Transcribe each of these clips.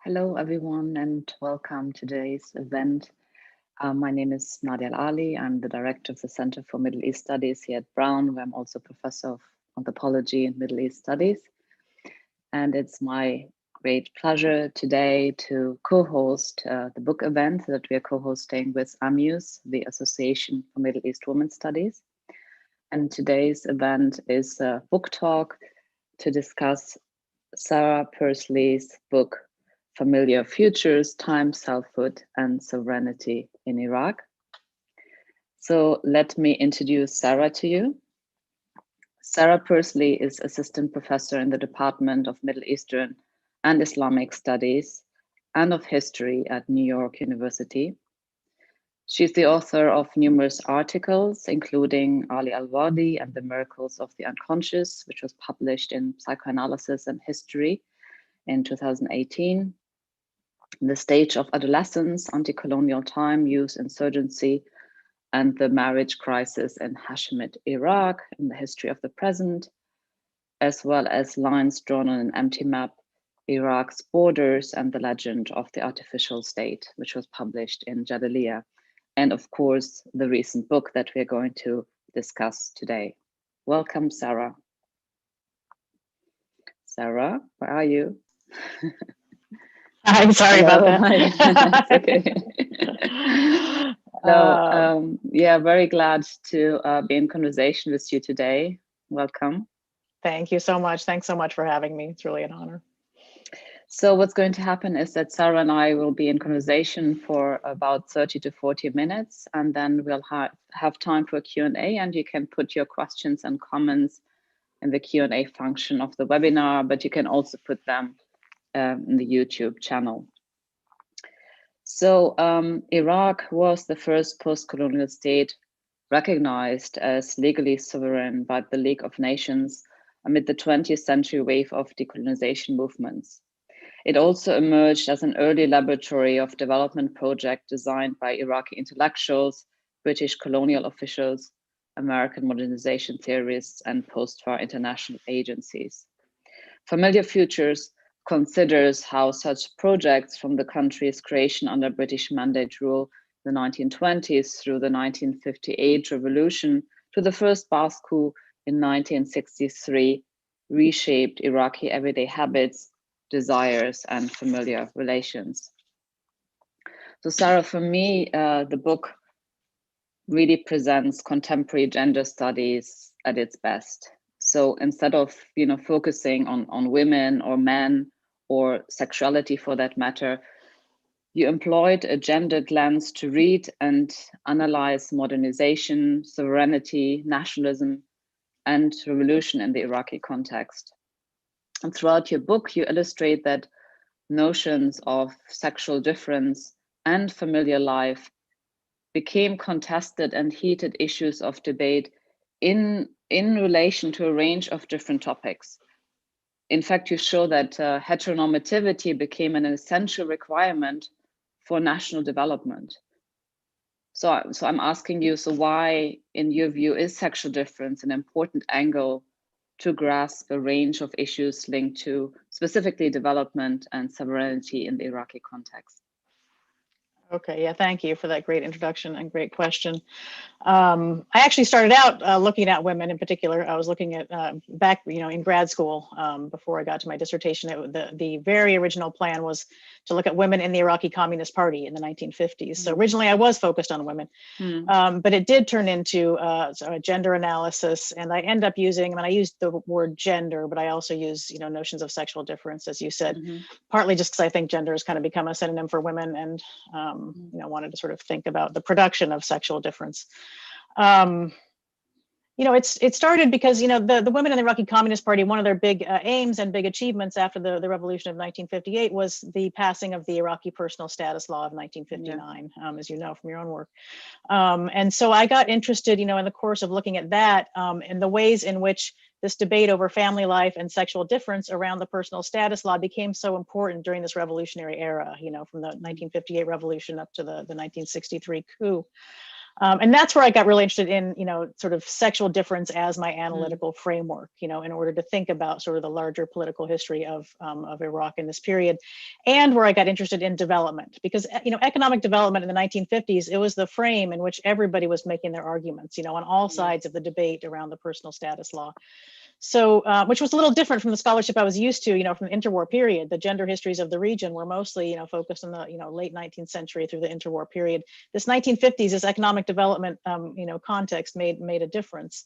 Hello, everyone, and welcome to today's event. My name is Nadia Ali. I'm the director of the Center for Middle East Studies here at Brown, where I'm also professor of anthropology and Middle East studies. And it's my great pleasure today to co-host the book event that we are co-hosting with AMUS, the Association for Middle East Women Studies. And today's event is a book talk to discuss Sarah Pursley's book, Familiar Futures, Time, Selfhood, and Sovereignty in Iraq. So let me introduce Sarah to you. Sarah Pursley is assistant professor in the Department of Middle Eastern and Islamic Studies and of History at New York University. She's the author of numerous articles, including Ali al-Wadi and the Miracles of the Unconscious, which was published in Psychoanalysis and History in 2018. The Stage of Adolescence, Anti-Colonial Time, Youth Insurgency, and the Marriage Crisis in Hashemite Iraq, in the History of the Present, as well as Lines Drawn on an Empty Map, Iraq's Borders and the Legend of the Artificial State, which was published in Jadaliyya. And of course, the recent book that we're going to discuss today. Welcome, Sarah. Sarah, where are you? I'm sorry Hello. about that. It's okay. So, yeah, very glad to be in conversation with you today. Welcome. Thank you so much. Thanks so much for having me. It's really an honor. So what's going to happen is that Sarah and I will be in conversation for about 30 to 40 minutes, and then we'll have time for a Q&A, and you can put your questions and comments in the Q&A function of the webinar, but you can also put them in the YouTube channel. So Iraq was the first post-colonial state recognized as legally sovereign by the League of Nations amid the 20th century wave of decolonization movements. It also emerged as an early laboratory of development project designed by Iraqi intellectuals, British colonial officials, American modernization theorists, and postwar international agencies. Familiar Futures considers how such projects from the country's creation under British mandate rule in the 1920s through the 1958 revolution to the first Ba'ath coup in 1963 reshaped Iraqi everyday habits, desires, and familiar relations. So Sarah, for me, the book really presents contemporary gender studies at its best. So instead of focusing on women or men or sexuality for that matter, you employed a gendered lens to read and analyze modernization, sovereignty, nationalism, and revolution in the Iraqi context. And throughout your book, you illustrate that notions of sexual difference and familiar life became contested and heated issues of debate in relation to a range of different topics. In fact, you show that heteronormativity became an essential requirement for national development. So I'm asking you, so why, in your view, is sexual difference an important angle to grasp a range of issues linked to specifically development and sovereignty in the Iraqi context? Okay, yeah, thank you for that great introduction and great question. I actually started out looking at women in particular. I was looking at back, in grad school before I got to my dissertation. The very original plan was to look at women in the Iraqi Communist Party in the 1950s. So originally I was focused on women, but it did turn into a gender analysis. And I end up using, I used the word gender, but I also use, notions of sexual difference, as you said, partly just because I think gender has kind of become a synonym for women and, wanted to sort of think about the production of sexual difference. It started because, the women in the Iraqi Communist Party, one of their big aims and big achievements after the revolution of 1958 was the passing of the Iraqi Personal Status Law of 1959, as you know from your own work. And so I got interested, in the course of looking at that and the ways in which this debate over family life and sexual difference around the personal status law became so important during this revolutionary era, from the 1958 revolution up to the 1963 coup. And that's where I got really interested in, sort of sexual difference as my analytical framework, in order to think about sort of the larger political history of Iraq in this period, and where I got interested in development, because, economic development in the 1950s, it was the frame in which everybody was making their arguments, on all sides of the debate around the personal status law. So, which was a little different from the scholarship I was used to, from the interwar period. The gender histories of the region were mostly, focused on the, late 19th century through the interwar period. This 1950s, this economic development, context made a difference.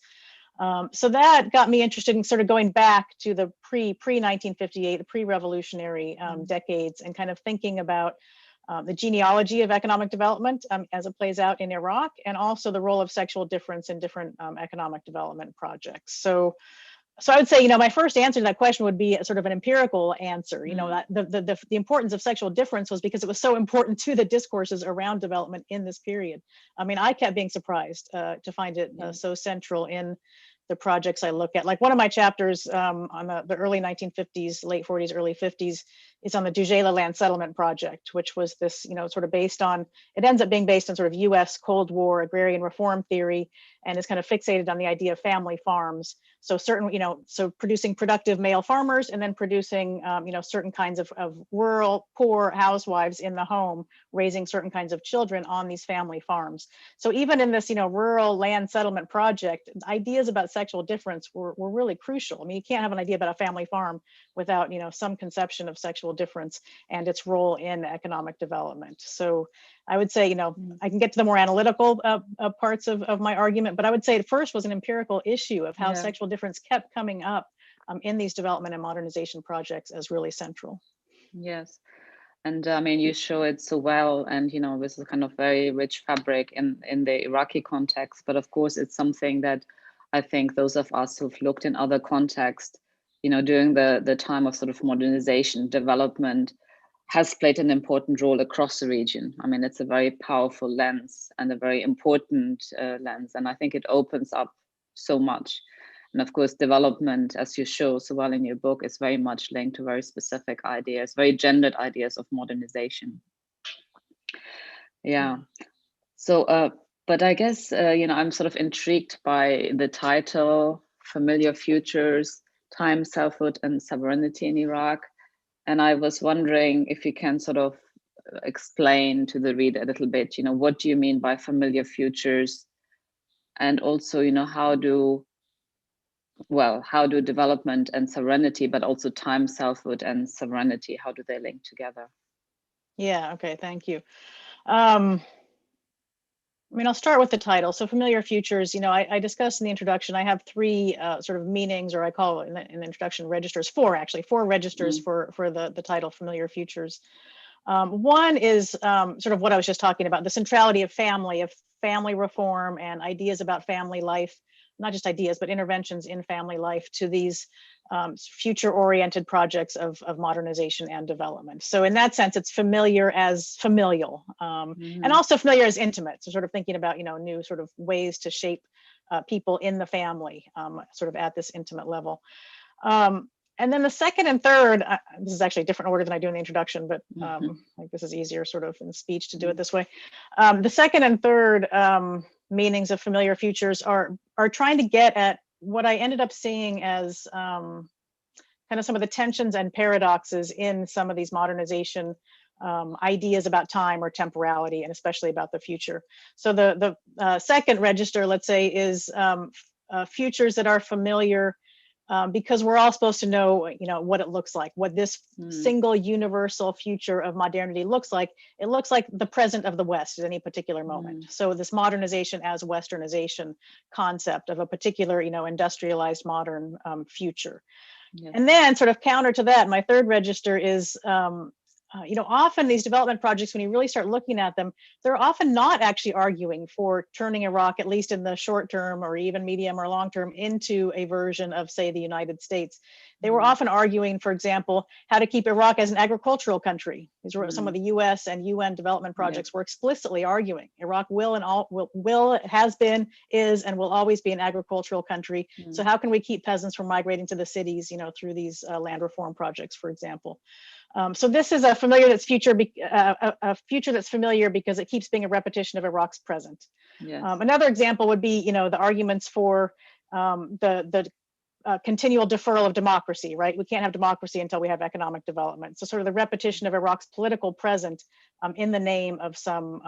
So that got me interested in sort of going back to the pre-1958, the pre-revolutionary decades, and kind of thinking about the genealogy of economic development as it plays out in Iraq, and also the role of sexual difference in different economic development projects. So I would say, my first answer to that question would be sort of an empirical answer. That the importance of sexual difference was because it was so important to the discourses around development in this period. I mean, I kept being surprised to find it so central in the projects I look at. Like one of my chapters on the early 1950s, late 40s, early 50s, is on the Dujela land settlement project, which was this, sort of based on, it ends up being based on sort of US Cold War agrarian reform theory, and is kind of fixated on the idea of family farms. So certain, so producing productive male farmers, and then producing, certain kinds of rural poor housewives in the home, raising certain kinds of children on these family farms. So even in this, rural land settlement project, ideas about sexual difference were really crucial. I mean, you can't have an idea about a family farm without, some conception of sexual difference and its role in economic development. So I would say, I can get to the more analytical parts of my argument, but I would say it first was an empirical issue of how sexual difference kept coming up in these development and modernization projects as really central. Yes. And I mean, you show it so well, and this is kind of very rich fabric in the Iraqi context. But of course, it's something that I think those of us who've looked in other contexts, during the time of sort of modernization, development, has played an important role across the region. I mean, it's a very powerful lens and a very important lens, and I think it opens up so much. And of course, development, as you show so well in your book, is very much linked to very specific ideas, very gendered ideas of modernization. Yeah. So, but I guess, I'm sort of intrigued by the title, Familiar Futures, Time, Selfhood, and Sovereignty in Iraq. And I was wondering if you can sort of explain to the reader a little bit, what do you mean by familiar futures? And also, how do development and sovereignty, but also time, selfhood, and sovereignty, how do they link together? Yeah, okay, thank you. I mean, I'll start with the title. So familiar futures, I discussed in the introduction, I have three sort of meanings, or I call it in the introduction registers, four registers for the title familiar futures. One is sort of what I was just talking about, the centrality of family reform and ideas about family life, not just ideas, but interventions in family life to these future-oriented projects of modernization and development. So in that sense, it's familiar as familial, and also familiar as intimate. So sort of thinking about, new sort of ways to shape people in the family, sort of at this intimate level. And then the second and third, this is actually a different order than I do in the introduction, but like this is easier sort of in speech to do it this way. The second and third meanings of familiar futures are trying to get at what I ended up seeing as kind of some of the tensions and paradoxes in some of these modernization ideas about time or temporality, and especially about the future. So the second register, let's say, is futures that are familiar because we're all supposed to know, what it looks like, what this single universal future of modernity looks like. It looks like the present of the West at any particular moment. So this modernization as Westernization concept of a particular, industrialized modern future. Yes. And then sort of counter to that, my third register is, often these development projects, when you really start looking at them, they're often not actually arguing for turning Iraq, at least in the short term or even medium or long term, into a version of, say, the United States. They were often arguing, for example, how to keep Iraq as an agricultural country. These were some of the US and UN development projects were explicitly arguing Iraq has been, is, and will always be an agricultural country. So how can we keep peasants from migrating to the cities, through these land reform projects, for example? So this is a future that's familiar because it keeps being a repetition of Iraq's present. Yes. Another example would be, the arguments for the continual deferral of democracy, right? We can't have democracy until we have economic development. So sort of the repetition of Iraq's political present in the name of some,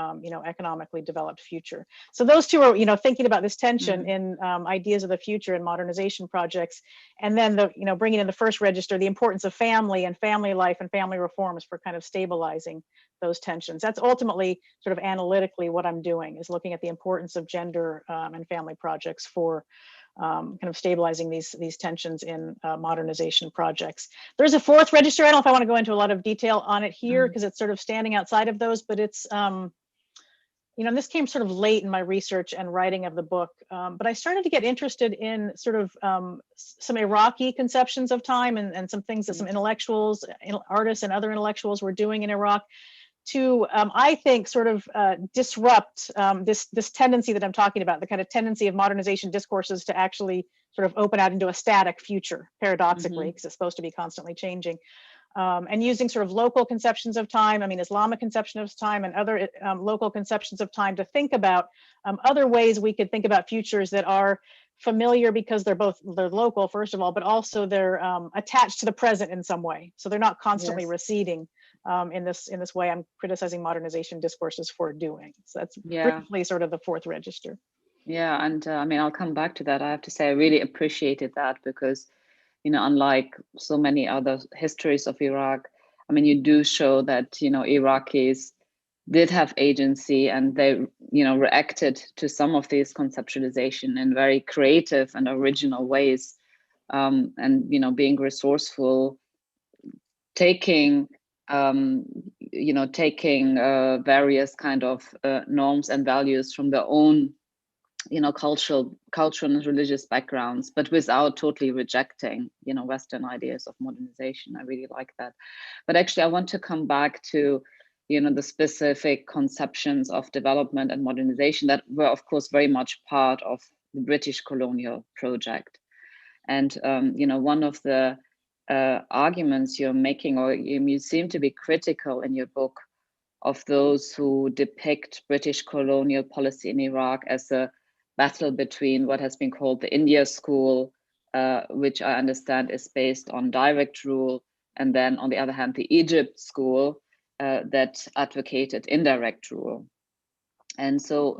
economically developed future. So those two are, thinking about this tension in ideas of the future and modernization projects. And then bringing in the first register, the importance of family and family life and family reforms for kind of stabilizing those tensions. That's ultimately sort of analytically what I'm doing, is looking at the importance of gender and family projects for kind of stabilizing these tensions in modernization projects. There's a fourth register. I don't know if I want to go into a lot of detail on it here because it's sort of standing outside of those, but it's, and this came sort of late in my research and writing of the book, but I started to get interested in sort of some Iraqi conceptions of time and some things that some intellectuals, artists and other intellectuals were doing in Iraq to, I think, sort of disrupt this tendency that I'm talking about, the kind of tendency of modernization discourses to actually sort of open out into a static future, paradoxically, because it's supposed to be constantly changing. And using sort of local conceptions of time, Islamic conception of time and other local conceptions of time to think about other ways we could think about futures that are familiar because they're local, first of all, but also they're attached to the present in some way. So they're not constantly receding in this way I'm criticizing modernization discourses for doing. So that's briefly sort of the fourth register. Yeah, and I'll come back to that. I have to say I really appreciated that because, unlike so many other histories of Iraq, you do show that, Iraqis did have agency and they, reacted to some of these conceptualization in very creative and original ways, and, being resourceful, taking various kind of norms and values from their own, cultural and religious backgrounds, but without totally rejecting, Western ideas of modernization. I really like that. But actually, I want to come back to, the specific conceptions of development and modernization that were, of course, very much part of the British colonial project. And, one of the arguments you're making, or you seem to be critical in your book of those who depict British colonial policy in Iraq as a battle between what has been called the India school, which I understand is based on direct rule, and then on the other hand, the Egypt school that advocated indirect rule. And so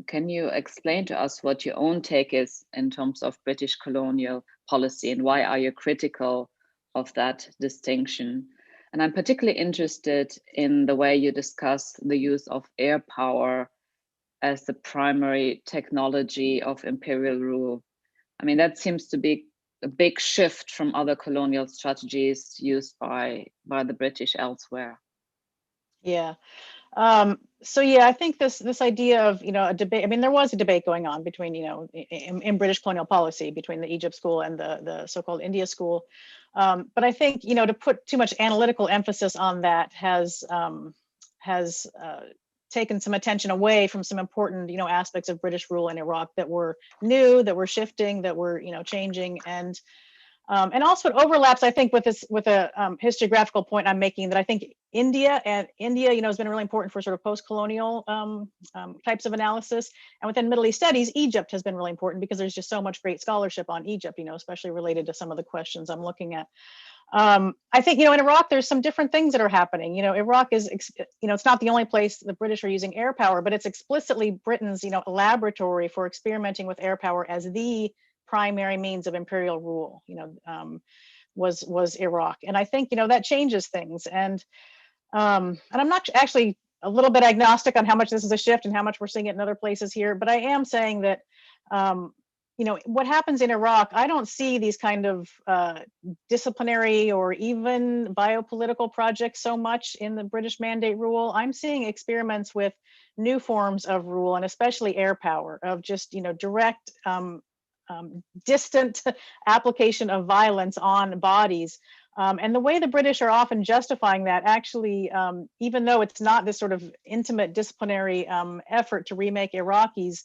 can you explain to us what your own take is in terms of British colonial policy, and why are you critical of that distinction? And I'm particularly interested in the way you discuss the use of air power as the primary technology of imperial rule. That seems to be a big shift from other colonial strategies used by the British elsewhere. Yeah. So yeah, I think this idea of, a debate, there was a debate going on between, in British colonial policy between the Egypt school and the so-called India school. But I think, to put too much analytical emphasis on that has taken some attention away from some important, aspects of British rule in Iraq that were new, that were shifting, that were, changing. And also it overlaps, I think, with a historiographical point I'm making, that I think India, has been really important for sort of post-colonial types of analysis. And within Middle East studies, Egypt has been really important because there's just so much great scholarship on Egypt, especially related to some of the questions I'm looking at. I think, in Iraq, there's some different things that are happening. Iraq is, it's not the only place the British are using air power, but it's explicitly Britain's, laboratory for experimenting with air power as the primary means of imperial rule, was Iraq. And I think, that changes things. And I'm not actually a little bit agnostic on how much this is a shift and how much we're seeing it in other places here, but I am saying that, what happens in Iraq, I don't see these kind of disciplinary or even biopolitical projects so much in the British Mandate rule. I'm seeing experiments with new forms of rule, and especially air power, of just, direct distant application of violence on bodies. And the way the British are often justifying that, actually, even though it's not this sort of intimate disciplinary effort to remake Iraqis,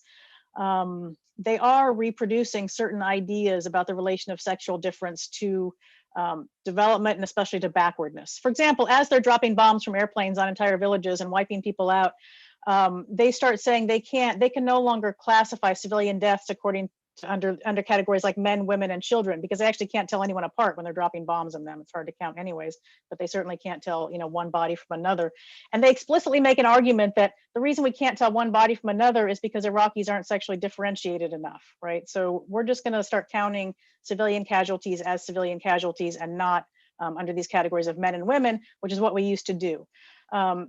they are reproducing certain ideas about the relation of sexual difference to development and especially to backwardness. For example, as they're dropping bombs from airplanes on entire villages and wiping people out, they start saying they can no longer classify civilian deaths according to under categories like men, women, and children, because they actually can't tell anyone apart when they're dropping bombs on them. It's hard to count anyways, but they certainly can't tell, one body from another. And they explicitly make an argument that the reason we can't tell one body from another is because Iraqis aren't sexually differentiated enough, right? So we're just going to start counting civilian casualties as civilian casualties and not under these categories of men and women, which is what we used to do.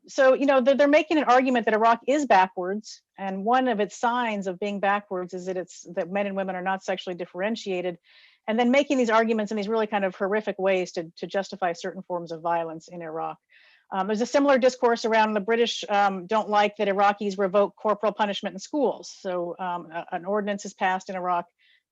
So, they're making an argument that Iraq is backwards. And one of its signs of being backwards is that men and women are not sexually differentiated. And then making these arguments in these really kind of horrific ways to justify certain forms of violence in Iraq. There's a similar discourse around the British don't like that Iraqis revoke corporal punishment in schools. So an ordinance is passed in Iraq,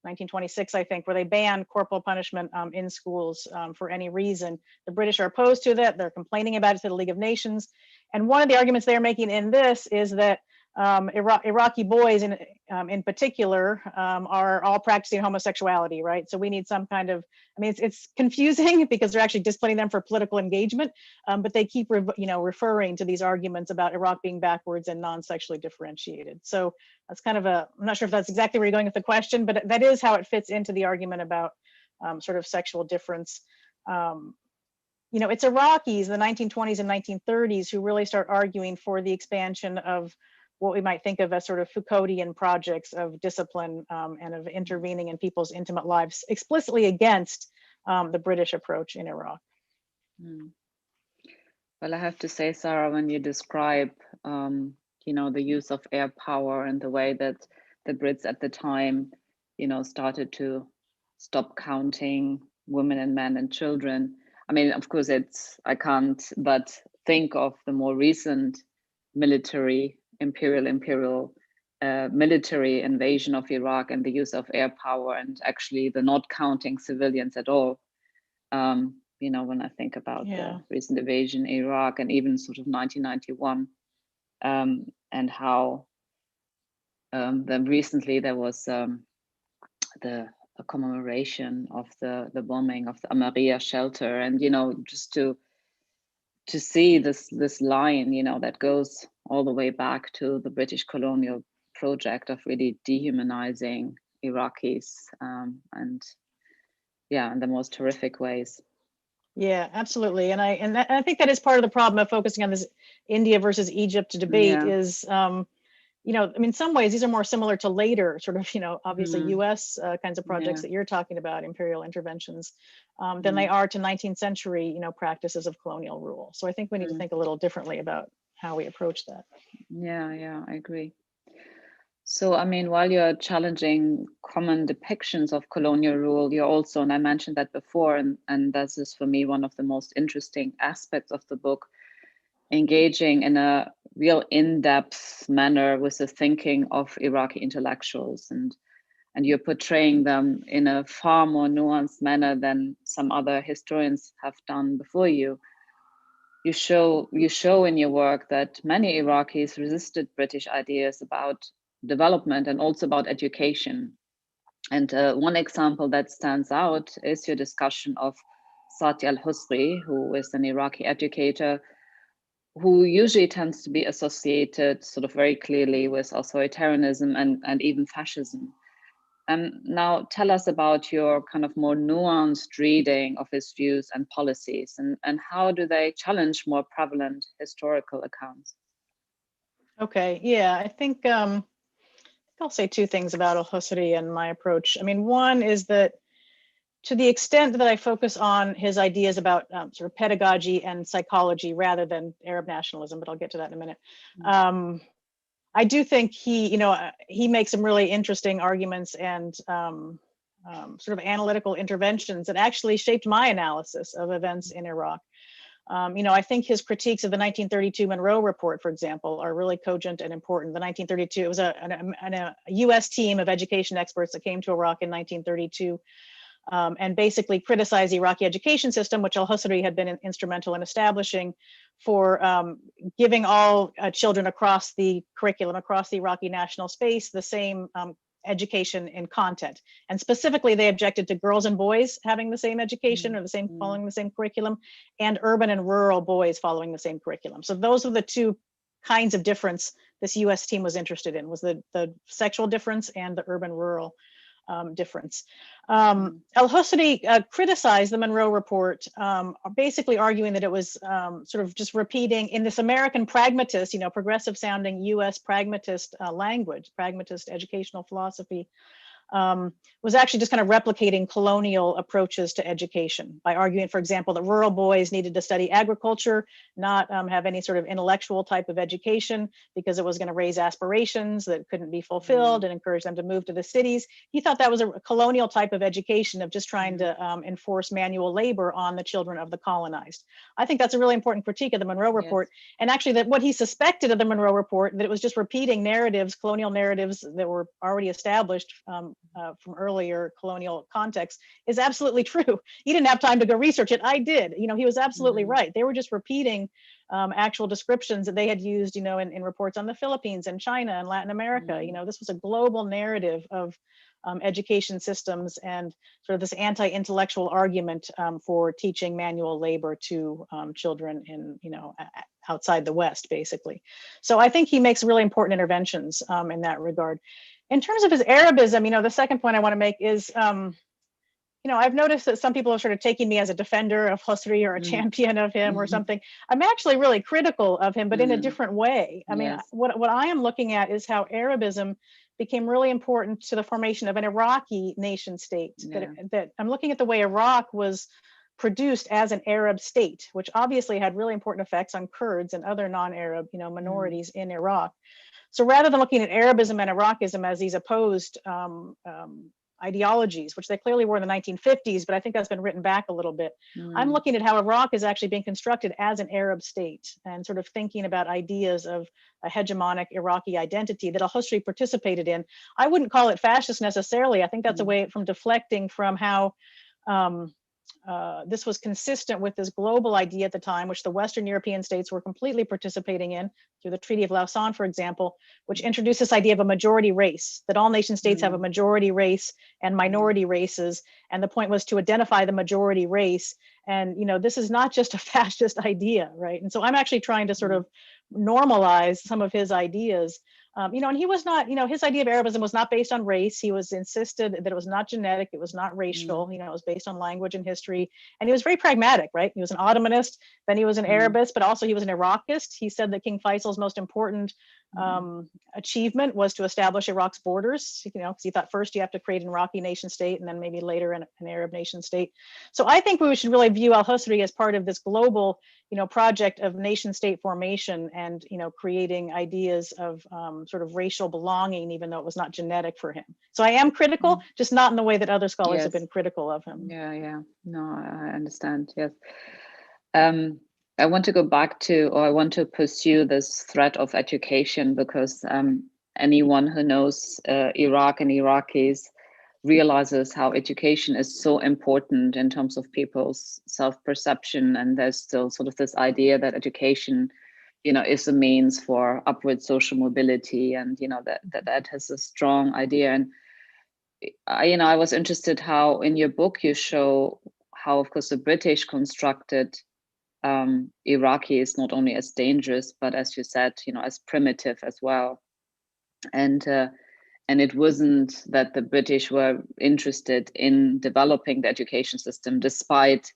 1926, I think, where they banned corporal punishment in schools for any reason. The British are opposed to that. They're complaining about it to the League of Nations. And one of the arguments they're making in this is that Iraqi boys in particular are all practicing homosexuality, right? So we need some kind of, it's confusing because they're actually disciplining them for political engagement, but they keep referring to these arguments about Iraq being backwards and non-sexually differentiated. So that's kind of I'm not sure if that's exactly where you're going with the question, but that is how it fits into the argument about sort of sexual difference. It's Iraqis, the 1920s and 1930s, who really start arguing for the expansion of what we might think of as sort of Foucauldian projects of discipline and of intervening in people's intimate lives, explicitly against the British approach in Iraq. Well, I have to say, Sarah, when you describe, the use of air power and the way that the Brits at the time, started to stop counting women and men and children. I mean, of course, I can't but think of the more recent imperial military invasion of Iraq and the use of air power and actually the not counting civilians at all. When I think about the recent invasion in Iraq and even sort of 1991 and how then recently there was the commemoration of the bombing of the Amaria shelter, and just to see this line that goes all the way back to the British colonial project of really dehumanizing Iraqis and in the most horrific ways. Yeah, absolutely. And I think that is part of the problem of focusing on this India versus Egypt debate is, in some ways, these are more similar to later sort of, obviously US kinds of projects that you're talking about, imperial interventions, than they are to 19th century, practices of colonial rule. So I think we need to think a little differently about how we approach that. Yeah, I agree. So, while you're challenging common depictions of colonial rule, you're also, and I mentioned that before, and this is for me one of the most interesting aspects of the book, engaging in a real in-depth manner with the thinking of Iraqi intellectuals, and you're portraying them in a far more nuanced manner than some other historians have done before you. You show in your work that many Iraqis resisted British ideas about development and also about education. And one example that stands out is your discussion of Sati al-Husri, who is an Iraqi educator who usually tends to be associated sort of very clearly with authoritarianism and even fascism. Now tell us about your kind of more nuanced reading of his views and policies, and how do they challenge more prevalent historical accounts? Okay, yeah, I think I'll say two things about al-Husri and my approach. One is that to the extent that I focus on his ideas about sort of pedagogy and psychology rather than Arab nationalism, but I'll get to that in a minute. I do think he makes some really interesting arguments and sort of analytical interventions that actually shaped my analysis of events in Iraq. I think his critiques of the 1932 Monroe Report, for example, are really cogent and important. The 1932, it was a US team of education experts that came to Iraq in 1932 and basically criticized the Iraqi education system, which al-Husri had been instrumental in establishing, for giving all children across the curriculum, across the Iraqi national space, the same education in content. And specifically, they objected to girls and boys having the same education or the same, following the same curriculum, and urban and rural boys following the same curriculum. So those are the two kinds of difference this US team was interested in, was the sexual difference and the urban-rural difference. Al-Husri criticized the Monroe Report, basically arguing that it was sort of just repeating in this American pragmatist, progressive sounding US pragmatist language, pragmatist educational philosophy, was actually just kind of replicating colonial approaches to education by arguing, for example, that rural boys needed to study agriculture, not have any sort of intellectual type of education, because it was going to raise aspirations that couldn't be fulfilled and encourage them to move to the cities. He thought that was a colonial type of education of just trying to enforce manual labor on the children of the colonized. I think that's a really important critique of the Monroe Report. Yes. And actually that what he suspected of the Monroe Report, that it was just repeating narratives, colonial narratives that were already established from earlier colonial contexts, is absolutely true. He didn't have time to go research it. I did. He was absolutely right. They were just repeating actual descriptions that they had used, in reports on the Philippines and China and Latin America. This was a global narrative of education systems and sort of this anti-intellectual argument for teaching manual labor to children in, outside the West, basically. So I think he makes really important interventions in that regard. In terms of his Arabism, the second point I want to make is, I've noticed that some people are sort of taking me as a defender of Husri or a champion of him or something. I'm actually really critical of him, but in a different way. I mean, what I am looking at is how Arabism became really important to the formation of an Iraqi nation state. That I'm looking at the way Iraq was produced as an Arab state, which obviously had really important effects on Kurds and other non-Arab, minorities in Iraq. So rather than looking at Arabism and Iraqism as these opposed ideologies, which they clearly were in the 1950s, but I think that's been written back a little bit. I'm looking at how Iraq is actually being constructed as an Arab state and sort of thinking about ideas of a hegemonic Iraqi identity that al-Husri participated in. I wouldn't call it fascist necessarily. I think that's a way from deflecting from how this was consistent with this global idea at the time, which the Western European states were completely participating in through the Treaty of Lausanne, for example, which introduced this idea of a majority race, that all nation states have a majority race and minority races. And the point was to identify the majority race. And, this is not just a fascist idea, right? And so I'm actually trying to sort of normalize some of his ideas. And he was not, his idea of Arabism was not based on race. He was insisted that it was not genetic, it was not racial, it was based on language and history. And he was very pragmatic, right? He was an Ottomanist, then he was an Arabist, but also he was an Iraqist. He said that King Faisal's most important achievement was to establish Iraq's borders, because he thought first you have to create an Iraqi nation state and then maybe later an Arab nation state. So I think we should really view al-Husri as part of this global, project of nation state formation and, creating ideas of sort of racial belonging, even though it was not genetic for him. So I am critical, just not in the way that other scholars have been critical of him. Yeah. No, I understand. Yes. I want to go back to, or I want to pursue this thread of education, because anyone who knows Iraq and Iraqis realizes how education is so important in terms of people's self-perception. And there's still sort of this idea that education, is a means for upward social mobility, and that has a strong idea. And I was interested how in your book you show how, of course, the British constructed Iraqis not only as dangerous, but as you said, as primitive as well. And it wasn't that the British were interested in developing the education system, despite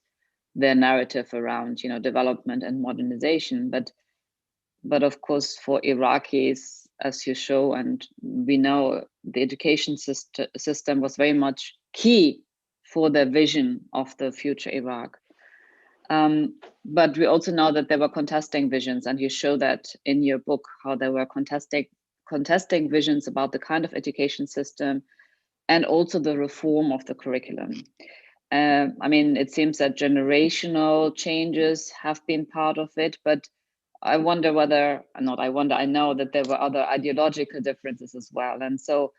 their narrative around, development and modernization. But of course, for Iraqis, as you show, and we know, the education system was very much key for their vision of the future Iraq. But we also know that there were contesting visions, and you show that in your book, how there were contesting visions about the kind of education system and also the reform of the curriculum. I mean, it seems that generational changes have been part of it, but I wonder whether, not I wonder, I know that there were other ideological differences as well. And so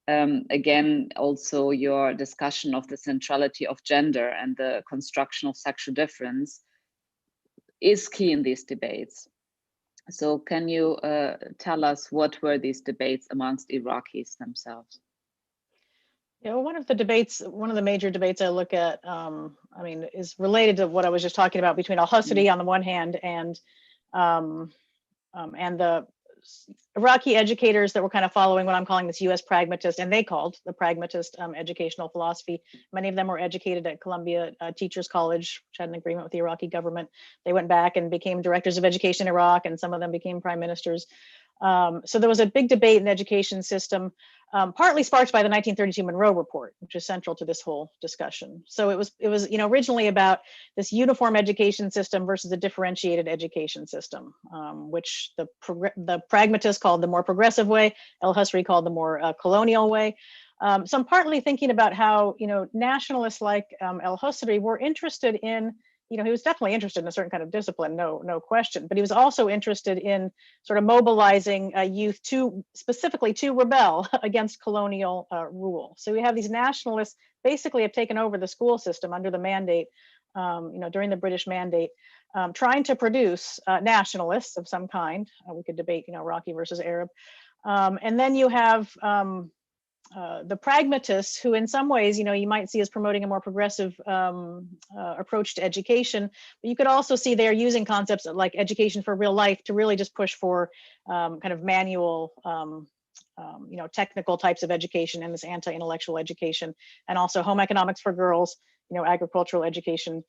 again, also your discussion of the centrality of gender and the construction of sexual difference is key in these debates. So can you tell us what were these debates amongst Iraqis themselves? Yeah, well, one of the major debates I look at, I mean, is related to what I was just talking about between al-Husseini on the one hand and the Iraqi educators that were kind of following what I'm calling this U.S. pragmatist, and they called the pragmatist educational philosophy. Many of them were educated at Columbia Teachers College, which had an agreement with the Iraqi government. They went back and became directors of education in Iraq, and some of them became prime ministers. So there was a big debate in the education system, partly sparked by the 1932 Monroe Report, which is central to this whole discussion. So it was originally about this uniform education system versus a differentiated education system, which the pragmatists called the more progressive way, al-Husseini called the more colonial way. So I'm partly thinking about how nationalists like al-Husseini were interested in. He was definitely interested in a certain kind of discipline, no question, but he was also interested in sort of mobilizing youth specifically to rebel against colonial rule. So we have these nationalists basically have taken over the school system under the mandate, during the British mandate, trying to produce nationalists of some kind. We could debate, Iraqi versus Arab. And then you have the pragmatists, who in some ways, you might see as promoting a more progressive approach to education, but you could also see they're using concepts like education for real life to really just push for kind of manual, technical types of education and this anti-intellectual education, and also home economics for girls, agricultural education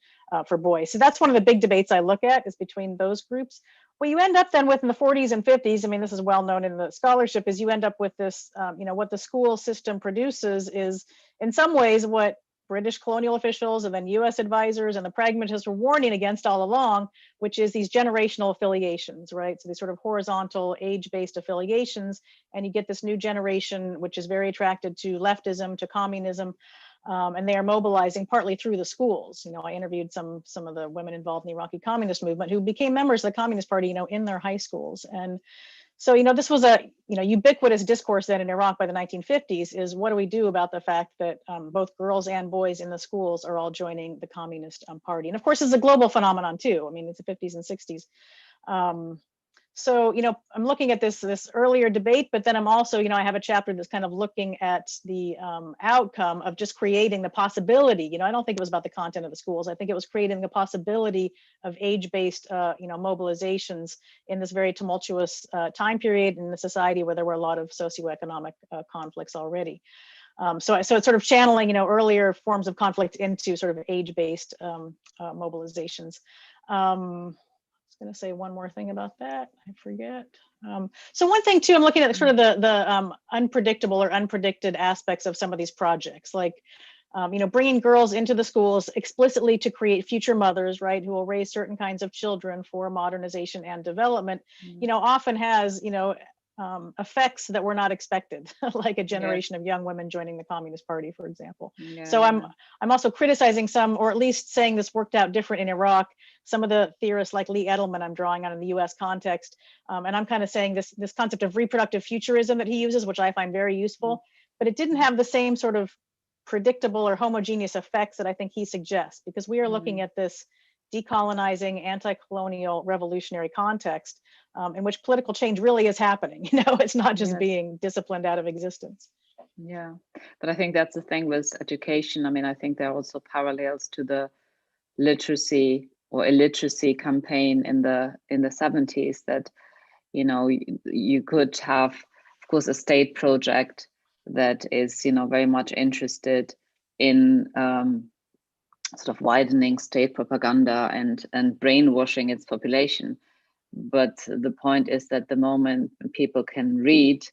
for boys. So that's one of the big debates I look at, is between those groups. What you end up then with in the 40s and 50s, I mean, this is well known in the scholarship, is you end up with this, what the school system produces is in some ways what British colonial officials and then US advisors and the pragmatists were warning against all along, which is these generational affiliations, right? So these sort of horizontal age-based affiliations, and you get this new generation, which is very attracted to leftism, to communism, and they are mobilizing partly through the schools. I interviewed some of the women involved in the Iraqi communist movement who became members of the Communist Party, in their high schools. And so, this was a, ubiquitous discourse then in Iraq by the 1950s, is what do we do about the fact that both girls and boys in the schools are all joining the Communist Party? And of course, it's a global phenomenon too. I mean, it's the 50s and 60s. So, I'm looking at this earlier debate, but then I'm also, I have a chapter that's kind of looking at the outcome of just creating the possibility. I don't think it was about the content of the schools. I think it was creating the possibility of age-based, mobilizations in this very tumultuous time period in the society where there were a lot of socioeconomic conflicts already. So it's sort of channeling, earlier forms of conflict into sort of age-based mobilizations. Going to say one more thing about that. I forget. So one thing too, I'm looking at sort of the unpredictable or unpredicted aspects of some of these projects, like bringing girls into the schools explicitly to create future mothers, right, who will raise certain kinds of children for modernization and development. Often has effects that were not expected, like a generation of young women joining the Communist Party, for example. So I'm also criticizing some, or at least saying this worked out different in Iraq. Some of the theorists like Lee Edelman I'm drawing on in the US context. And I'm kind of saying this concept of reproductive futurism that he uses, which I find very useful, but it didn't have the same sort of predictable or homogeneous effects that I think he suggests, because we are looking at this decolonizing, anti-colonial, revolutionary context in which political change really is happening. It's not just being disciplined out of existence. Yeah, but I think that's the thing with education. I mean, I think there are also parallels to the literacy or illiteracy campaign in the 70s, that you could have, of course, a state project that is very much interested in sort of widening state propaganda and brainwashing its population. But the point is that the moment people can read,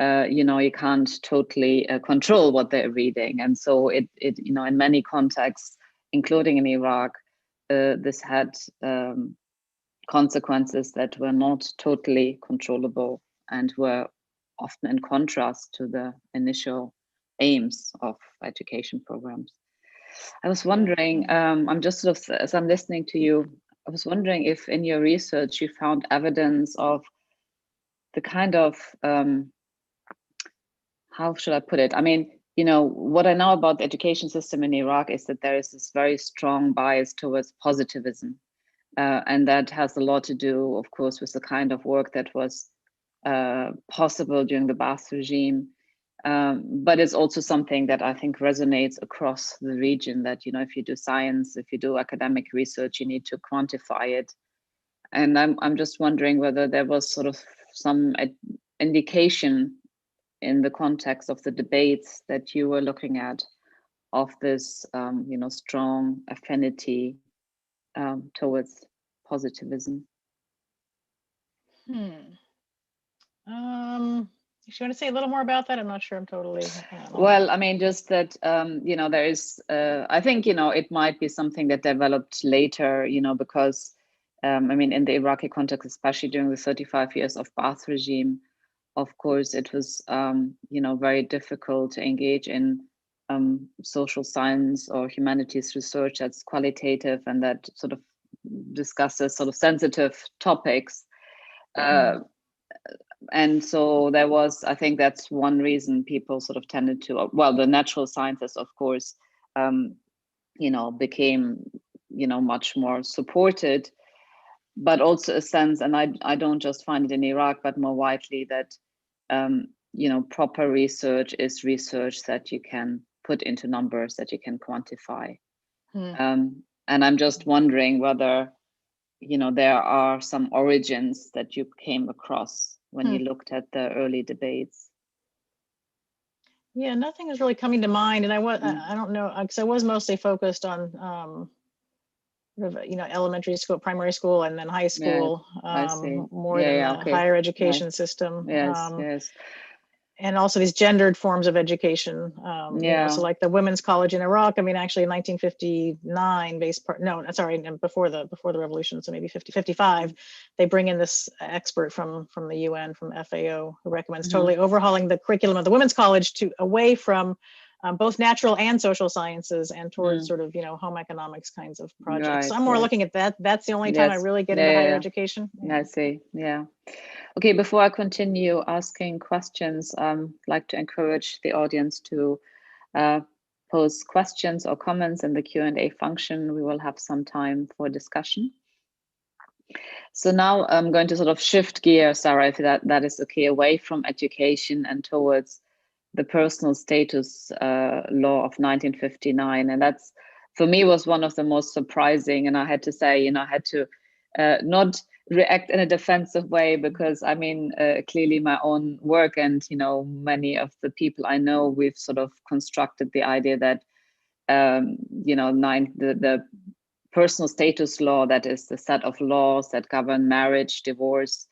you can't totally control what they're reading. And so it in many contexts, including in Iraq, this had consequences that were not totally controllable and were often in contrast to the initial aims of education programs. I was wondering, I'm just sort of, as I'm listening to you, I was wondering if in your research you found evidence of the kind of, how should I put it? I mean, you know, what I know about the education system in Iraq is that there is this very strong bias towards positivism. And that has a lot to do, of course, with the kind of work that was possible during the Ba'ath regime. But it's also something that I think resonates across the region, that, you know, if you do science, if you do academic research, you need to quantify it. And I'm just wondering whether there was sort of some indication in the context of the debates that you were looking at of this, you know, strong affinity towards positivism. You want to say a little more about that? I'm not sure I'm totally. Well, I mean, just that, you know, there is, I think, you know, it might be something that developed later, you know, because, I mean, in the Iraqi context, especially during the 35 years of Ba'ath regime, of course, it was, you know, very difficult to engage in social science or humanities research that's qualitative and that sort of discusses sort of sensitive topics. And so there was, I think that's one reason people sort of tended to, well, the natural sciences, of course, you know, became, you know, much more supported, but also a sense, and I don't just find it in Iraq, but more widely, that, you know, proper research is research that you can put into numbers, that you can quantify. And I'm just wondering whether, you know, there are some origins that you came across when you looked at the early debates. Yeah, nothing is really coming to mind, and I don't know, because I was mostly focused on you know, elementary school, primary school, and then high school, more than the higher education system. Yes. And also these gendered forms of education. You know, so like the women's college in Iraq, I mean, actually in 1959, before the revolution, so maybe 55, they bring in this expert from the UN, from FAO, who recommends totally overhauling the curriculum of the women's college to away from both natural and social sciences and towards sort of, you know, home economics kinds of projects. Right, so I'm more looking at that. That's the only time I really get into higher education. I see. Yeah. Okay, before I continue asking questions, I'd like to encourage the audience to pose questions or comments in the Q&A function. We will have some time for discussion. So now I'm going to sort of shift gear, Sarah, if that is okay, away from education and towards the personal status law of 1959. And that's, for me, was one of the most surprising. And I had to say, you know, I had to not react in a defensive way, because I mean, clearly my own work and, you know, many of the people I know, we've sort of constructed the idea that, you know, the personal status law, that is the set of laws that govern marriage, divorce,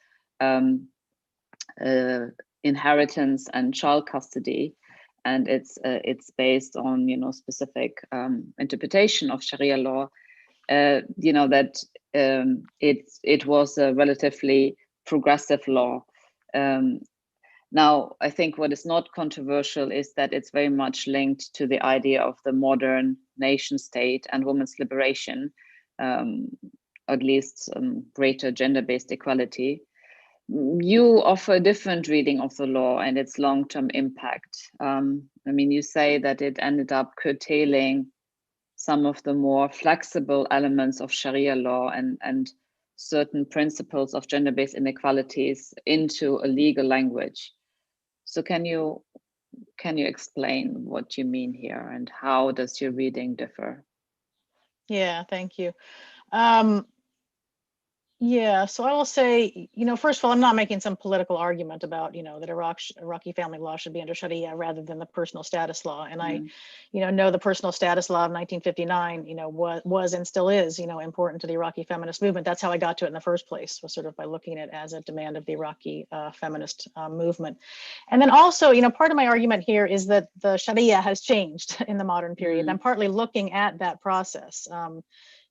inheritance, and child custody, and it's based on, you know, specific interpretation of Sharia law. You know, that it was a relatively progressive law. Now, I think what is not controversial is that it's very much linked to the idea of the modern nation state and women's liberation, at least greater gender-based equality. You offer a different reading of the law and its long-term impact. I mean, you say that it ended up curtailing some of the more flexible elements of Sharia law and certain principles of gender-based inequalities into a legal language. So can you explain what you mean here and how does your reading differ? Yeah, thank you. Yeah, so I will say, you know, first of all, I'm not making some political argument about, you know, that Iraqi family law should be under Sharia rather than the personal status law. And I, you know the personal status law of 1959, you know, was and still is, you know, important to the Iraqi feminist movement. That's how I got to it in the first place, was sort of by looking at it as a demand of the Iraqi feminist movement. And then also, you know, part of my argument here is that the Sharia has changed in the modern period. And I'm partly looking at that process.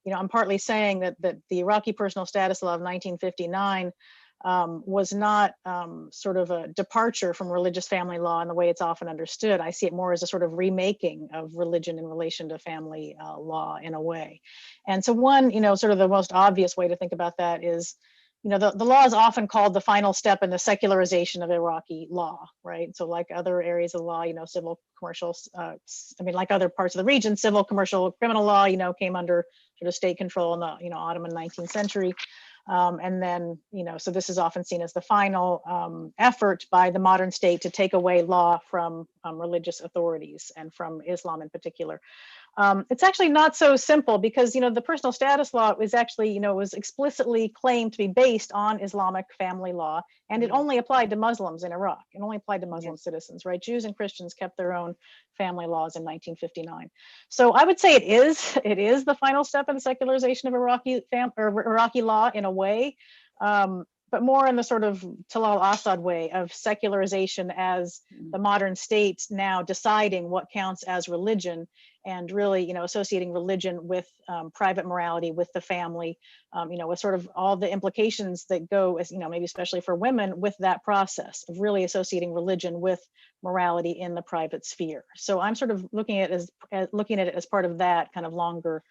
You know, I'm partly saying that the Iraqi personal status law of 1959 was not sort of a departure from religious family law in the way it's often understood. I see it more as a sort of remaking of religion in relation to family law in a way. And so one, sort of the most obvious way to think about that is, the law is often called the final step in the secularization of Iraqi law, right? So like other areas of law, civil, commercial, like other parts of the region, civil, commercial, criminal law, came under sort of state control in the, Ottoman 19th century. And then, so this is often seen as the final effort by the modern state to take away law from religious authorities and from Islam in particular. It's actually not so simple because, the personal status law was actually, was explicitly claimed to be based on Islamic family law, and it only applied to Muslims in Iraq. It only applied to Muslim citizens, right? Jews and Christians kept their own family laws in 1959. So I would say it is the final step in the secularization of Iraqi law in a way. But more in the sort of Talal Assad way of secularization as the modern state now deciding what counts as religion, and really, associating religion with private morality, with the family, with sort of all the implications that go, as maybe especially for women, with that process of really associating religion with morality in the private sphere. So I'm sort of looking at it as part of that kind of longer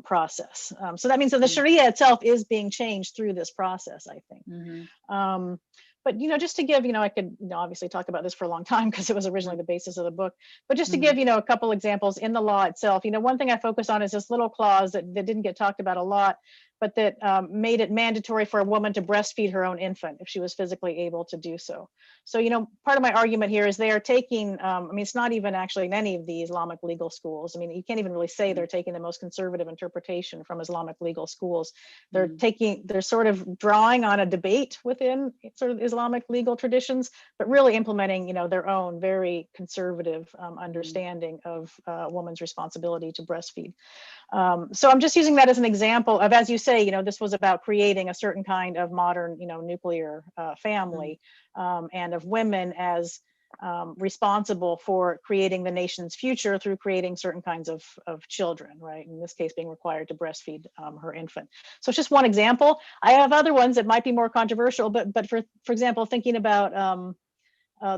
process. So that means that the Sharia itself is being changed through this process, I think. But just to give, I could obviously talk about this for a long time because it was originally the basis of the book. But just to give, a couple examples in the law itself, one thing I focus on is this little clause that didn't get talked about a lot, but that made it mandatory for a woman to breastfeed her own infant if she was physically able to do so. So, part of my argument here is they are taking, it's not even actually in any of the Islamic legal schools. You can't even really say they're taking the most conservative interpretation from Islamic legal schools. They're they're sort of drawing on a debate within sort of Islamic legal traditions, but really implementing, their own very conservative understanding of a woman's responsibility to breastfeed. So I'm just using that as an example of, as you say, this was about creating a certain kind of modern, nuclear family, and of women as responsible for creating the nation's future through creating certain kinds of children, right? In this case, being required to breastfeed her infant. So it's just one example. I have other ones that might be more controversial, but for example, thinking about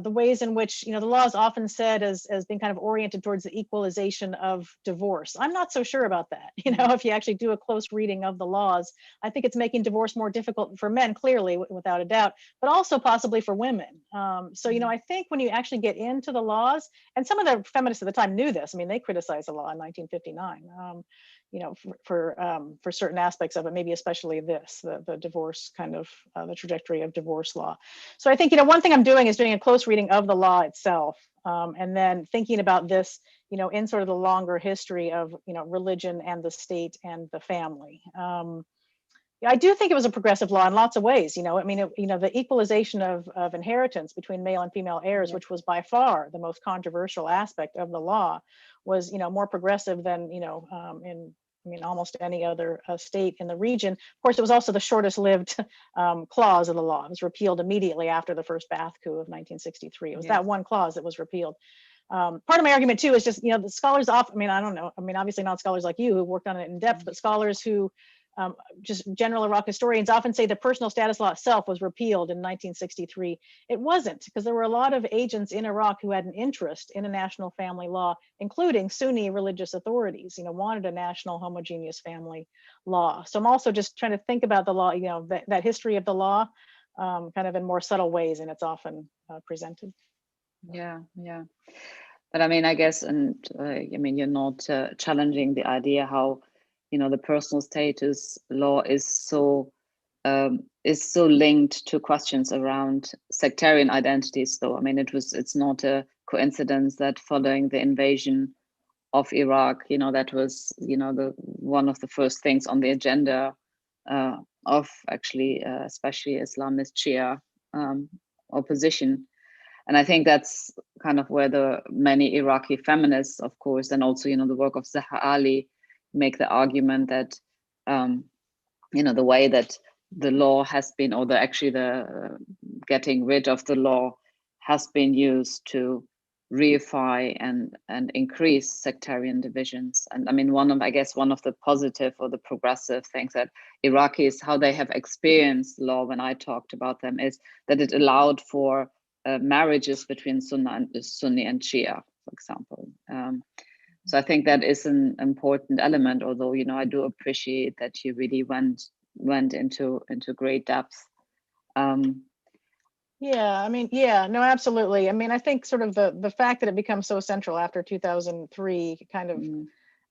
the ways in which, the law is often said as being kind of oriented towards the equalization of divorce. I'm not so sure about that. If you actually do a close reading of the laws, I think it's making divorce more difficult for men, clearly, without a doubt, but also possibly for women. So, I think when you actually get into the laws, and some of the feminists at the time knew this, they criticized the law in 1959. For certain aspects of it, maybe especially the divorce kind of the trajectory of divorce law. So I think, one thing I'm doing is doing a close reading of the law itself, and then thinking about this, in sort of the longer history of, religion and the state and the family. I do think it was a progressive law in lots of ways. The equalization of inheritance between male and female heirs, which was by far the most controversial aspect of the law, was, more progressive than, in almost any other state in the region. Of course, it was also the shortest lived clause of the law. It was repealed immediately after the first Bath coup of 1963. It was that one clause that was repealed. Part of my argument too is just, the scholars often, I don't know, obviously not scholars like you who worked on it in depth, but scholars who just general Iraq historians often say the personal status law itself was repealed in 1963. It wasn't, because there were a lot of agents in Iraq who had an interest in a national family law, including Sunni religious authorities, wanted a national homogeneous family law. So I'm also just trying to think about the law, that history of the law kind of in more subtle ways, and it's often presented. Yeah. But I guess, and you're not challenging the idea how, the personal status law is so linked to questions around sectarian identities, though. It's not a coincidence that following the invasion of Iraq, that was, the one of the first things on the agenda of actually, especially Islamist Shia opposition. And I think that's kind of where the many Iraqi feminists, of course, and also, the work of Zaha Ali, make the argument that, the way that the law has been, or the getting rid of the law has been used to reify and increase sectarian divisions. And I mean, one of the positive or the progressive things that Iraqis, how they have experienced law when I talked about them, is that it allowed for marriages between Sunni and Shia, for example. So I think that is an important element, although, you know, I do appreciate that you really went into great depth. Yeah, I mean, yeah, no, absolutely. I mean, I think sort of the fact that it becomes so central after 2003 kind of,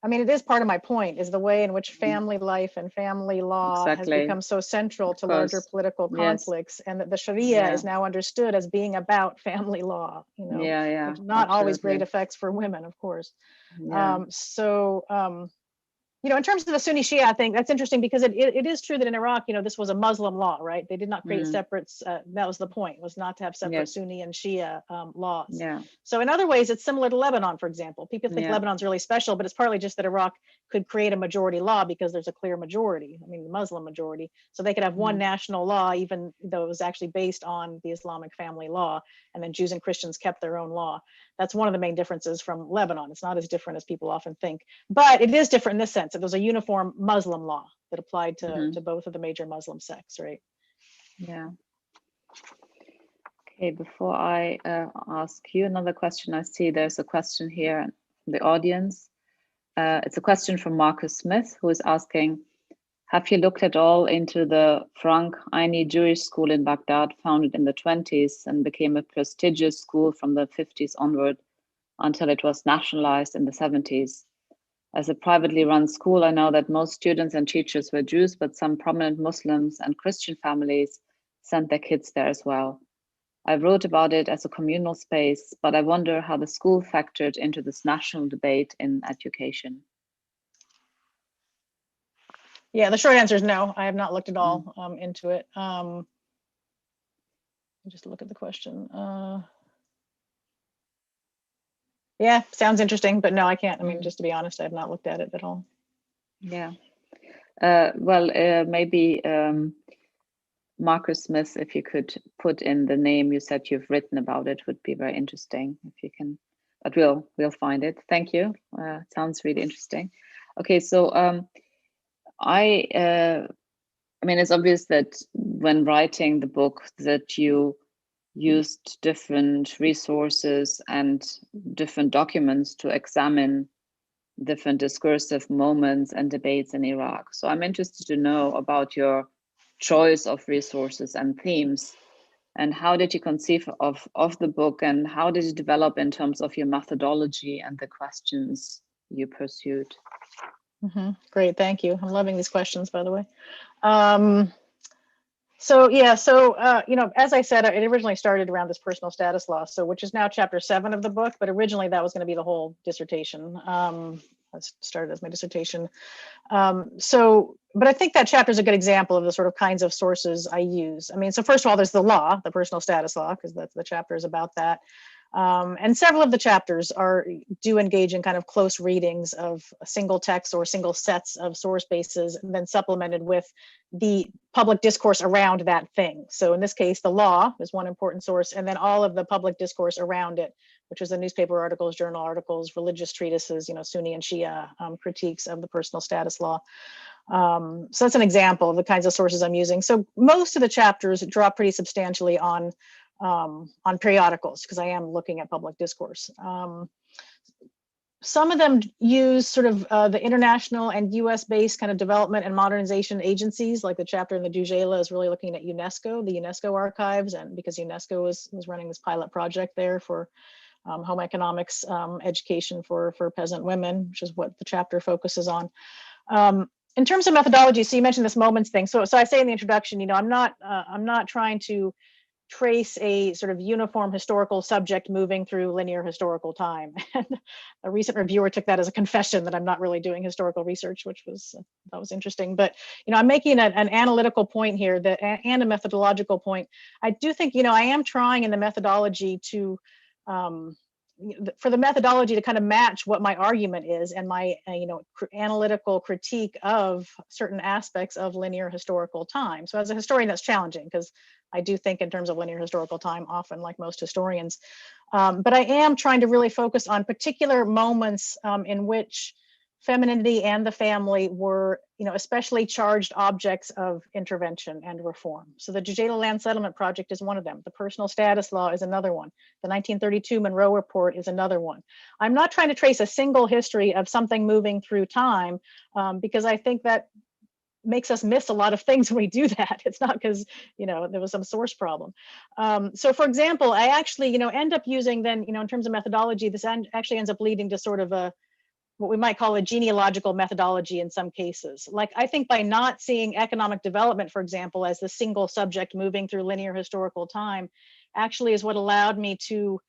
I mean, it is part of my point, is the way in which family life and family law has become so central to larger political conflicts, and that the Sharia is now understood as being about family law, you know, which not always great effects for women, of course. You know, in terms of the Sunni Shia, I think that's interesting because it is true that in Iraq, you know, this was a Muslim law, right? They did not create separate, that was the point, was not to have separate Sunni and Shia laws. So in other ways, it's similar to Lebanon, for example. People think Lebanon's really special, but it's partly just that Iraq could create a majority law because there's a clear majority, I mean, the Muslim majority. So they could have one national law, even though it was actually based on the Islamic family law, and then Jews and Christians kept their own law. That's one of the main differences from Lebanon. It's not as different as people often think, but it is different in this sense. It was a uniform Muslim law that applied to both of the major Muslim sects, right? Yeah. Okay, before I ask you another question, I see there's a question here from the audience. It's a question from Marcus Smith, who is asking, have you looked at all into the Frank Aini Jewish School in Baghdad, founded in the 20s and became a prestigious school from the 50s onward until it was nationalized in the 70s? As a privately run school, I know that most students and teachers were Jews, but some prominent Muslims and Christian families sent their kids there as well. I wrote about it as a communal space, but I wonder how the school factored into this national debate in education. Yeah, the short answer is no. I have not looked at all into it. Just look at the question. Yeah, sounds interesting, but no, I can't. I mean, just to be honest, I have not looked at it at all. Yeah. Maybe Marcus Smith, if you could put in the name you said you've written about it, would be very interesting if you can, but we'll find it. Thank you. Sounds really interesting. Okay, so I mean, it's obvious that when writing the book that you used different resources and different documents to examine different discursive moments and debates in Iraq. So I'm interested to know about your choice of resources and themes, and how did you conceive of the book, and how did it develop in terms of your methodology and the questions you pursued? Great, thank you. I'm loving these questions, by the way. You know, as I said, it originally started around this personal status law, which is now chapter 7 of the book, but originally that was going to be the whole dissertation. That started as my dissertation. But I think that chapter is a good example of the sort of kinds of sources I use. I mean, so first of all, there's the law, the personal status law, because the chapter is about that. And several of the chapters do engage in kind of close readings of a single text or single sets of source bases, and then supplemented with the public discourse around that thing. So in this case, the law is one important source, and then all of the public discourse around it, which was the newspaper articles, journal articles, religious treatises, you know, Sunni and Shia critiques of the personal status law. So that's an example of the kinds of sources I'm using. So most of the chapters draw pretty substantially on periodicals, because I am looking at public discourse. Some of them use sort of the international and US-based kind of development and modernization agencies, like the chapter in the Dujela is really looking at UNESCO, the UNESCO archives, and because UNESCO was running this pilot project there for home economics education for peasant women, which is what the chapter focuses on. In terms of methodology, so you mentioned this moments thing. So I say in the introduction, you know, I'm not trying to trace a sort of uniform historical subject moving through linear historical time. And a recent reviewer took that as a confession that I'm not really doing historical research, which was that was interesting. But you know, I'm making an analytical point here and a methodological point. I do think, you know, I am trying in the methodology to for the methodology to kind of match what my argument is and my analytical critique of certain aspects of linear historical time. So as a historian, that's challenging because I do think in terms of linear historical time often, like most historians. But I am trying to really focus on particular moments in which femininity and the family were, especially charged objects of intervention and reform. So the Jejela Land Settlement Project is one of them. The Personal Status Law is another one. The 1932 Monroe Report is another one. I'm not trying to trace a single history of something moving through time because I think that makes us miss a lot of things when we do that. It's not because, there was some source problem. So for example, I actually, end up using then, in terms of methodology, this actually ends up leading to sort of what we might call a genealogical methodology in some cases. Like I think by not seeing economic development, for example, as the single subject moving through linear historical time, actually is what allowed me to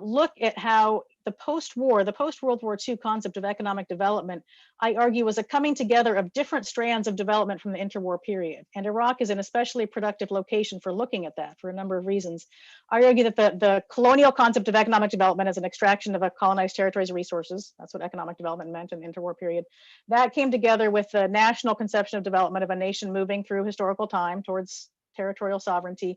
look at how the post-World War II concept of economic development, I argue, was a coming together of different strands of development from the interwar period. And Iraq is an especially productive location for looking at that for a number of reasons. I argue that the colonial concept of economic development as an extraction of a colonized territory's resources, that's what economic development meant in the interwar period, that came together with the national conception of development of a nation moving through historical time towards territorial sovereignty,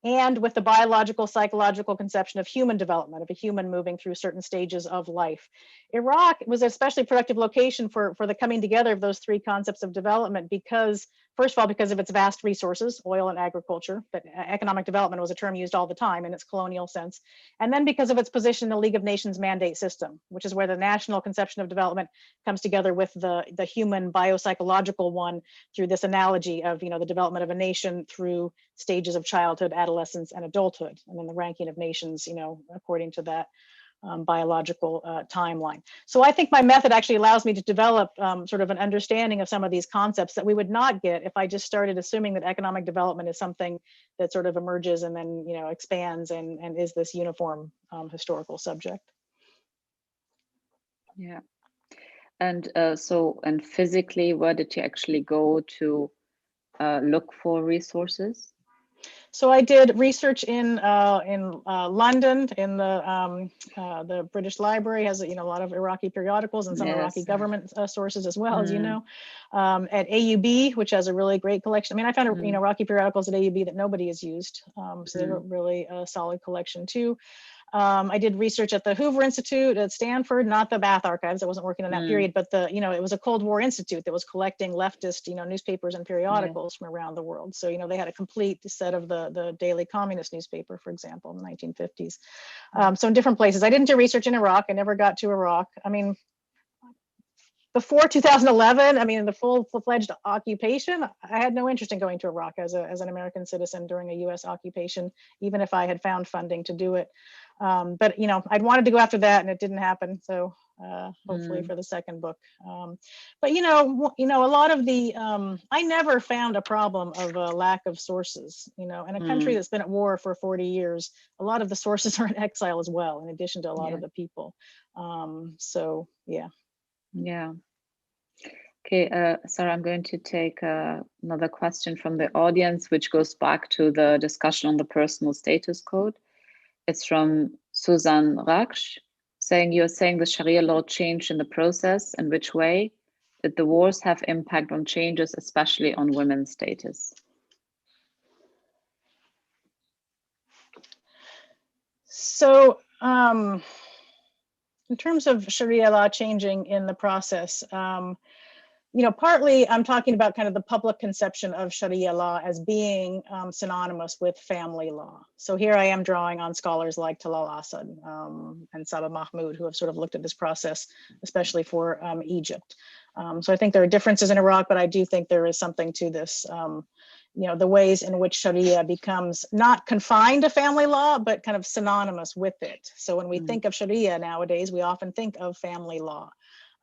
and with the biological, psychological conception of human development, of a human moving through certain stages of life. Iraq was an especially productive location for the coming together of those three concepts of development because, first of all, because of its vast resources, oil and agriculture, but economic development was a term used all the time in its colonial sense. And then because of its position in the League of Nations mandate system, which is where the national conception of development comes together with the human biopsychological one through this analogy of, the development of a nation through stages of childhood, adolescence, and adulthood, and then the ranking of nations, according to that biological timeline. So I think my method actually allows me to develop sort of an understanding of some of these concepts that we would not get if I just started assuming that economic development is something that sort of emerges and then, expands and is this uniform historical subject. Yeah. And and physically, where did you actually go to look for resources? So I did research in London, in the British Library has a lot of Iraqi periodicals and some Iraqi government sources as well, as you know. At AUB, which has a really great collection. I mean, I found Iraqi periodicals at AUB that nobody has used, so they're really a solid collection too. I did research at the Hoover Institute at Stanford, not the Bath Archives. I wasn't working in that period, but it was a Cold War institute that was collecting leftist, newspapers and periodicals from around the world. So, they had a complete set of the Daily Communist newspaper, for example, in the 1950s. So in different places. I didn't do research in Iraq. I never got to Iraq. I mean, before 2011, I mean, the full-fledged occupation, I had no interest in going to Iraq as an American citizen during a U.S. occupation, even if I had found funding to do it. But I'd wanted to go after that, and it didn't happen. So hopefully for the second book. But a lot of the I never found a problem of a lack of sources. In a country that's been at war for 40 years, a lot of the sources are in exile as well, in addition to a lot of the people. So yeah. Yeah. Okay, Sarah, I'm going to take another question from the audience, which goes back to the discussion on the personal status code. It's from Susan Raksh, you're saying the Sharia law changed in the process. In which way? Did the wars have impact on changes, especially on women's status? So, in terms of Sharia law changing in the process, partly I'm talking about kind of the public conception of Sharia law as being synonymous with family law. So here I am drawing on scholars like Talal Asad and Saba Mahmoud, who have sort of looked at this process, especially for Egypt. So I think there are differences in Iraq, but I do think there is something to this. The ways in which Sharia becomes not confined to family law, but kind of synonymous with it. So when we think of Sharia nowadays, we often think of family law.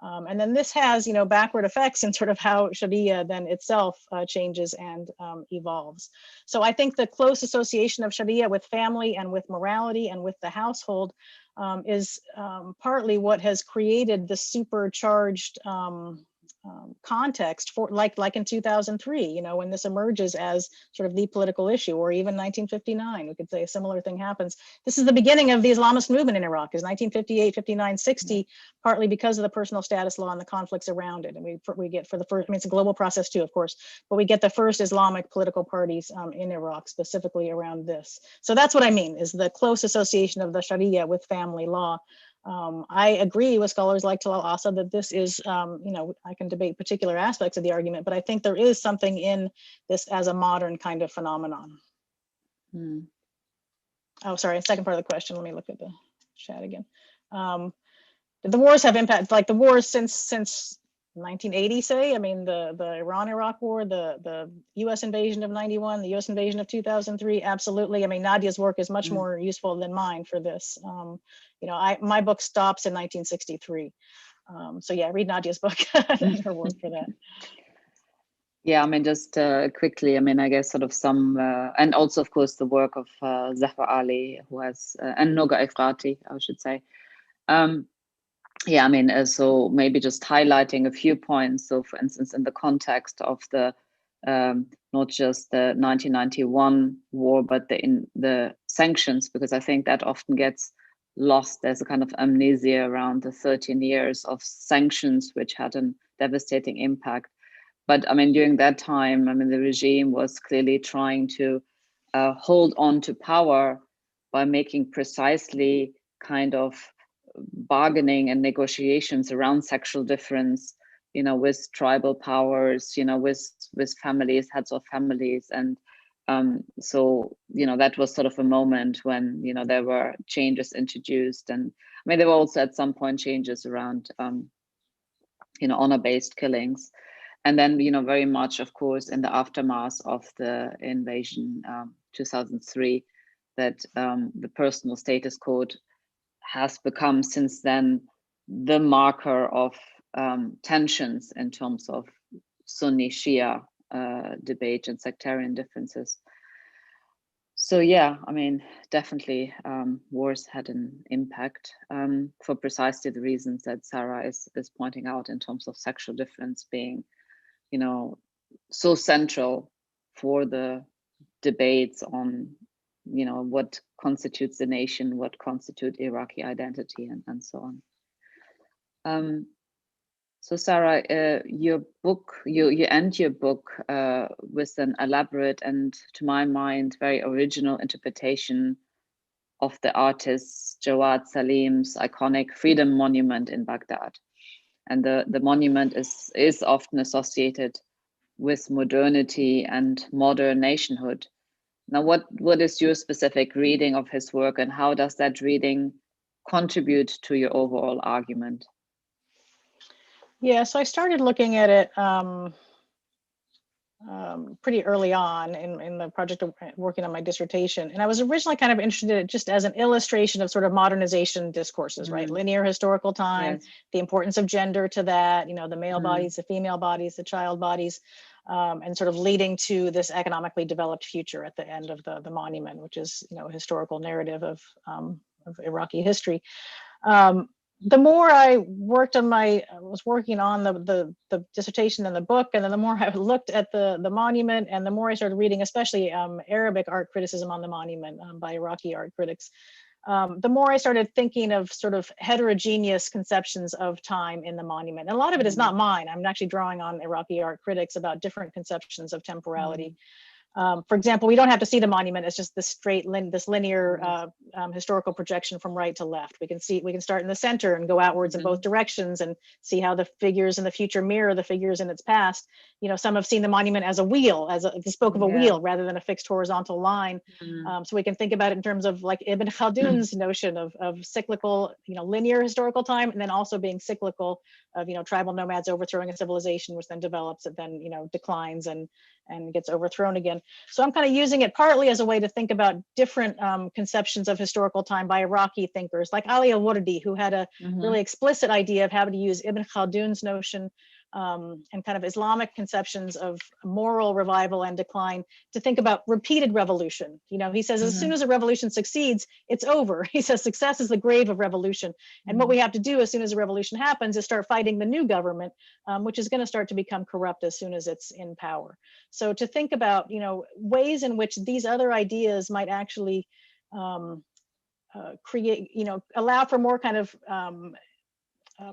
And then this has, backward effects in sort of how Sharia then itself changes and evolves. So I think the close association of Sharia with family and with morality and with the household is partly what has created the supercharged context for like in 2003, you know, when this emerges as sort of the political issue, or even 1959, we could say a similar thing happens. This is the beginning of the Islamist movement in Iraq, is 1958, 59, 60, partly because of the personal status law and the conflicts around it. And we get for the first, I mean, it's a global process too, of course, but we get the first Islamic political parties in Iraq, specifically around this. So that's what I mean, is the close association of the Sharia with family law. I agree with scholars like Talal Asa that this is, you know, I can debate particular aspects of the argument, but I think there is something in this as a modern kind of phenomenon. Oh, sorry, second part of the question. Let me look at the chat again. The wars have impact, like the wars since 1980, say. I mean, the Iran-Iraq war, the U.S. invasion of 91, the U.S. invasion of 2003, absolutely. I mean, Nadia's work is much more useful than mine for this. You know, my book stops in 1963. So yeah, read Nadia's book and her work for that. Yeah, I mean, just quickly, I mean, I guess sort of some, and also, of course, the work of Zahra Ali, who has, and Noga Efrati, I should say. Yeah, I mean, so maybe just highlighting a few points. So, for instance, in the context of the not just the 1991 war, but the sanctions, because I think that often gets lost. There's a kind of amnesia around the 13 years of sanctions, which had a devastating impact. But I mean, during that time, I mean, the regime was clearly trying to hold on to power by making precisely kind of bargaining and negotiations around sexual difference, you know, with tribal powers, you know, with families, heads of families. And so, you know, that was sort of a moment when, you know, there were changes introduced. And I mean, there were also at some point changes around, you know, honor-based killings. And then, you know, very much, of course, in the aftermath of the invasion, 2003, that the personal status code has become since then the marker of tensions in terms of Sunni Shia debate and sectarian differences. So yeah, I mean, definitely wars had an impact for precisely the reasons that Sarah is pointing out, in terms of sexual difference being, you know, so central for the debates on, you know, what constitutes the nation, what constitutes Iraqi identity, and so on. So Sarah, your book, you end your book with an elaborate and, to my mind, very original interpretation of the artist Jawad Salim's iconic Freedom Monument in Baghdad. And the monument is often associated with modernity and modern nationhood. Now, what is your specific reading of his work, and how does that reading contribute to your overall argument? Yeah, so I started looking at it pretty early on in the project of working on my dissertation. And I was originally kind of interested in it just as an illustration of sort of modernization discourses, right? Linear historical time, yes. The importance of gender to that, you know, the male bodies, the female bodies, the child bodies, and sort of leading to this economically developed future at the end of the monument, which is, you know, a historical narrative of Iraqi history. The more I worked on was working on the dissertation and the book, and then the more I looked at the monument, and the more I started reading, especially Arabic art criticism on the monument by Iraqi art critics, the more I started thinking of sort of heterogeneous conceptions of time in the monument. And a lot of it is not mine. I'm actually drawing on Iraqi art critics about different conceptions of temporality. For example, we don't have to see the monument as just this linear historical projection from right to left. We can start in the center and go outwards in both directions and see how the figures in the future mirror the figures in its past. You know, some have seen the monument as a wheel, they spoke of a wheel rather than a fixed horizontal line. So we can think about it in terms of like Ibn Khaldun's notion of cyclical, you know, linear historical time, and then also being cyclical of, you know, tribal nomads overthrowing a civilization, which then develops, it then, you know, declines and gets overthrown again. So I'm kind of using it partly as a way to think about different conceptions of historical time by Iraqi thinkers like Ali al-Wardi, who had a really explicit idea of how to use Ibn Khaldun's notion and kind of Islamic conceptions of moral revival and decline, to think about repeated revolution. He says, as soon as a revolution succeeds, it's over. He says success is the grave of revolution. And what we have to do as soon as a revolution happens is start fighting the new government, which is going to start to become corrupt as soon as it's in power. So to think about, ways in which these other ideas might actually create, allow for more kind of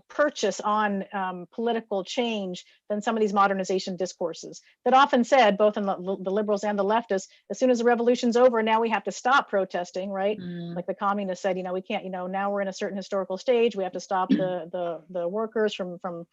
purchase on political change than some of these modernization discourses that often said, both in the liberals and the leftists, as soon as the revolution's over, now we have to stop protesting, right? Like the communists said, we can't, now we're in a certain historical stage, we have to stop the workers from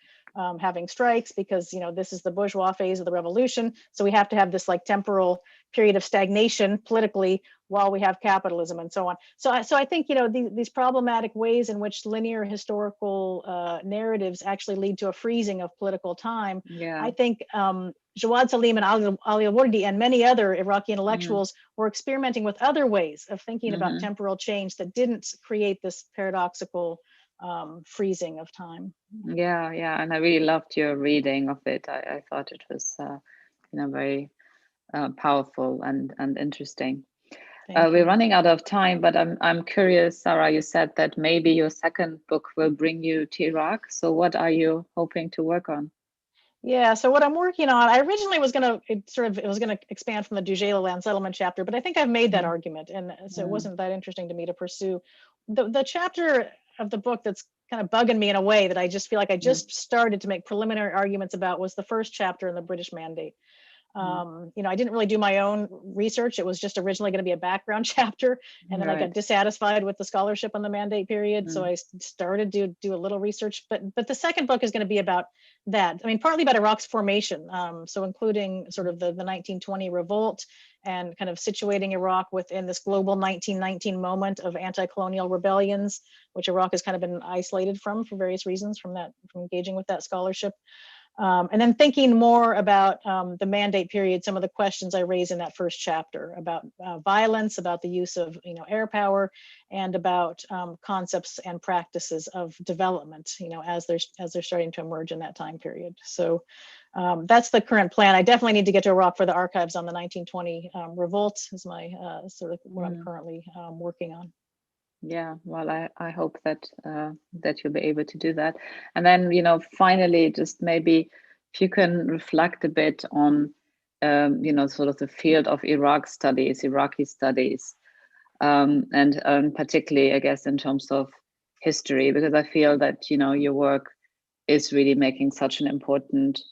having strikes because, this is the bourgeois phase of the revolution. So we have to have this like temporal period of stagnation politically while we have capitalism and so on. So I think, these problematic ways in which linear historical narratives actually lead to a freezing of political time. Yeah. I think Jawad Salim and Ali Al-Wardi and many other Iraqi intellectuals were experimenting with other ways of thinking about temporal change that didn't create this paradoxical freezing of time. Yeah, and I really loved your reading of it. I thought it was, very powerful and interesting. We're running out of time, but I'm curious, Sarah. You said that maybe your second book will bring you to Iraq. So what are you hoping to work on? Yeah, so what I'm working on, I originally was going to expand from the Dujala land settlement chapter, but I think I've made that argument, and so it wasn't that interesting to me to pursue. The chapter of the book that's kind of bugging me in a way that I just feel like I just started to make preliminary arguments about was the first chapter in the British Mandate. I didn't really do my own research. It was just originally going to be a background chapter, and then I got dissatisfied with the scholarship on the Mandate period. So I started to do a little research, but the second book is going to be about that. I mean, partly about Iraq's formation. So including sort of the 1920 revolt and kind of situating Iraq within this global 1919 moment of anti-colonial rebellions, which Iraq has kind of been isolated from for various reasons from engaging with that scholarship. And then thinking more about the Mandate period, some of the questions I raised in that first chapter about violence, about the use of air power, and about concepts and practices of development, as they're starting to emerge in that time period. So that's the current plan. I definitely need to get to Iraq for the archives on the 1920 revolt. Is my sort of what I'm currently working on. Yeah, well, I hope that that you'll be able to do that. And then, finally, just maybe if you can reflect a bit on, sort of the field of Iraqi studies, and particularly, I guess, in terms of history, because I feel that, your work is really making such an important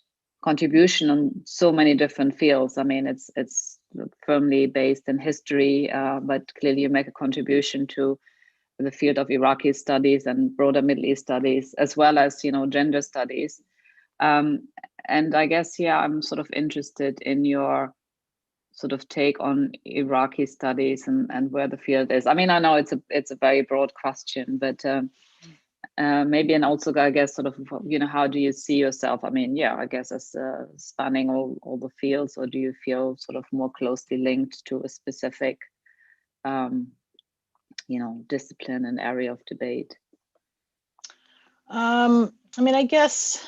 contribution on so many different fields. I mean, it's firmly based in history, but clearly you make a contribution to the field of Iraqi studies and broader Middle East studies, as well as, gender studies. And I guess, I'm sort of interested in your sort of take on Iraqi studies and where the field is. I mean, I know it's a very broad question, but maybe, and also, I guess, sort of, how do you see yourself? I mean, I guess as spanning all the fields, or do you feel sort of more closely linked to a specific discipline and area of debate? I mean, I guess,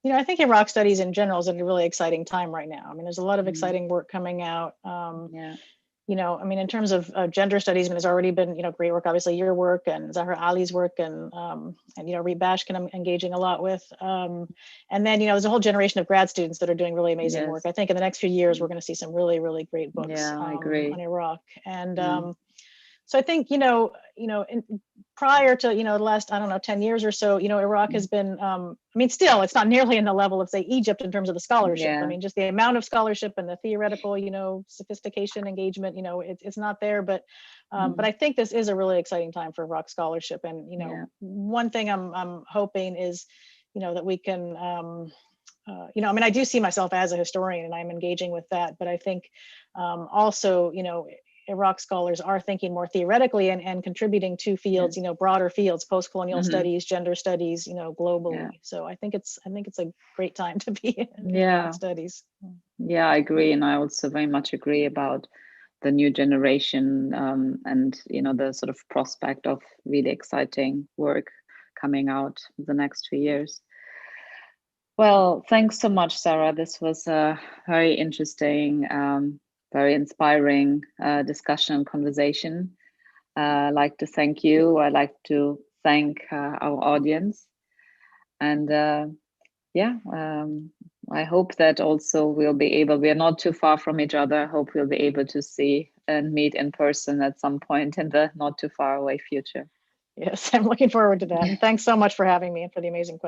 I think Iraq studies in general is a really exciting time right now. I mean, there's a lot of exciting work coming out. I mean, in terms of gender studies, I mean, there's already been, great work, obviously your work and Zahra Ali's work and Reed Bashkin I'm engaging a lot with. And then, there's a whole generation of grad students that are doing really amazing work. I think in the next few years, we're going to see some really, really great books I agree. on Iraq. And so I think, prior to, the last, 10 years or so, Iraq has been, I mean, still, it's not nearly in the level of, say, Egypt in terms of the scholarship. I mean, just the amount of scholarship and the theoretical, sophistication, engagement, it's not there. But I think this is a really exciting time for Iraq scholarship. And, one thing I'm hoping is, that we can, I mean, I do see myself as a historian and I'm engaging with that. But I think also, Iraq scholars are thinking more theoretically and contributing to fields, broader fields, postcolonial studies, gender studies, globally. So I think it's a great time to be in Iraq studies. Yeah, I agree, and I also very much agree about the new generation and the sort of prospect of really exciting work coming out the next few years. Well, thanks so much, Sarah. This was a very interesting, very inspiring discussion and conversation. I'd like to thank you. I'd like to thank our audience. And yeah, I hope that also we'll be able, we are not too far from each other. I hope we'll be able to see and meet in person at some point in the not too far away future. Yes, I'm looking forward to that. And thanks so much for having me and for the amazing questions.